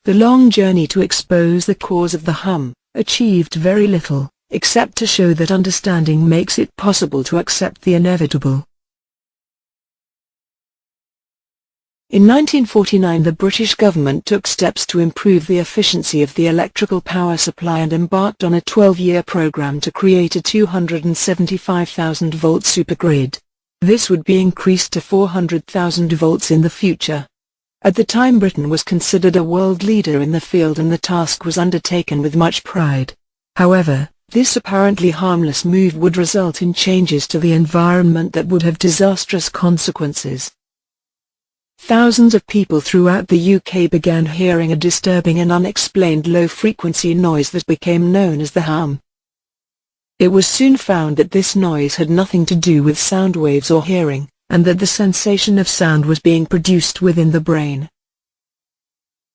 The long journey to expose the cause of the hum achieved very little, except to show that understanding makes it possible to accept the inevitable. In 1949 the British government took steps to improve the efficiency of the electrical power supply and embarked on a 12-year program to create a 275,000 volt supergrid. This would be increased to 400,000 volts in the future. At the time Britain was considered a world leader in the field and the task was undertaken with much pride. However, this apparently harmless move would result in changes to the environment that would have disastrous consequences. Thousands of people throughout the UK began hearing a disturbing and unexplained low-frequency noise that became known as the hum. It was soon found that this noise had nothing to do with sound waves or hearing, and that the sensation of sound was being produced within the brain.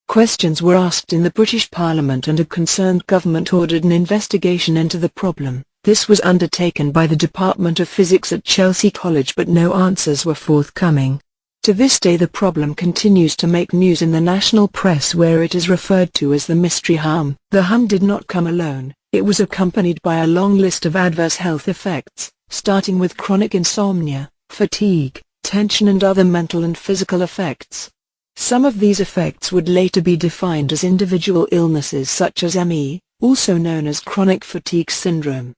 Questions were asked in the British Parliament and a concerned government ordered an investigation into the problem. This was undertaken by the Department of Physics at Chelsea College, but no answers were forthcoming. To this day the problem continues to make news in the national press, where it is referred to as the mystery hum. The hum did not come alone. It was accompanied by a long list of adverse health effects, starting with chronic insomnia, fatigue, tension and other mental and physical effects. Some of these effects would later be defined as individual illnesses such as ME, also known as chronic fatigue syndrome.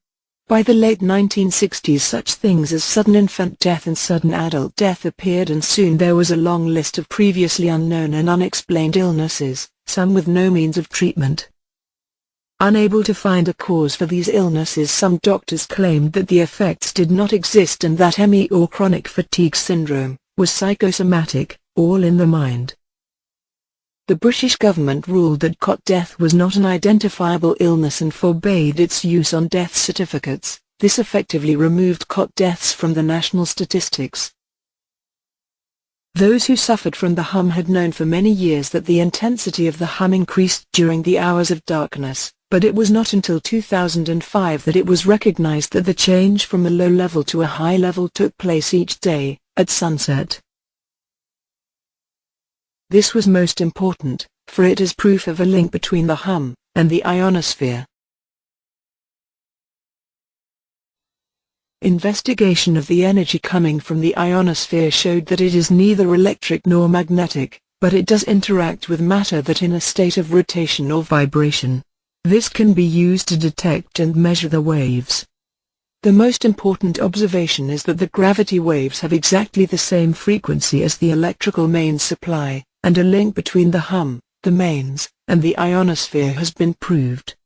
By the late 1960s such things as sudden infant death and sudden adult death appeared, and soon there was a long list of previously unknown and unexplained illnesses, some with no means of treatment. Unable to find a cause for these illnesses, some doctors claimed that the effects did not exist and that ME or chronic fatigue syndrome was psychosomatic, all in the mind. The British government ruled that cot death was not an identifiable illness and forbade its use on death certificates. This effectively removed cot deaths from the national statistics. Those who suffered from the hum had known for many years that the intensity of the hum increased during the hours of darkness, but it was not until 2005 that it was recognized that the change from a low level to a high level took place each day, at sunset. This was most important, for it is proof of a link between the hum and the ionosphere. Investigation of the energy coming from the ionosphere showed that it is neither electric nor magnetic, but it does interact with matter that in a state of rotation or vibration. This can be used to detect and measure the waves. The most important observation is that the gravity waves have exactly the same frequency as the electrical mains supply, and a link between the hum, the mains, and the ionosphere has been proved.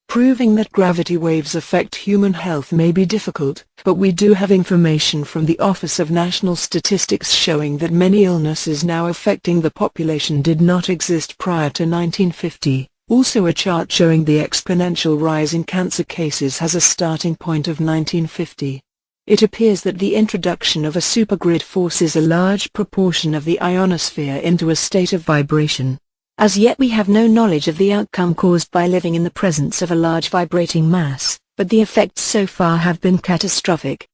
Proving that gravity waves affect human health may be difficult, but we do have information from the Office of National Statistics showing that many illnesses now affecting the population did not exist prior to 1950. Also a chart showing the exponential rise in cancer cases has a starting point of 1950. It appears that the introduction of a supergrid forces a large proportion of the ionosphere into a state of vibration. As yet we have no knowledge of the outcome caused by living in the presence of a large vibrating mass, but the effects so far have been catastrophic.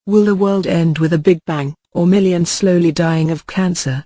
Will the world end with a Big Bang, or millions slowly dying of cancer?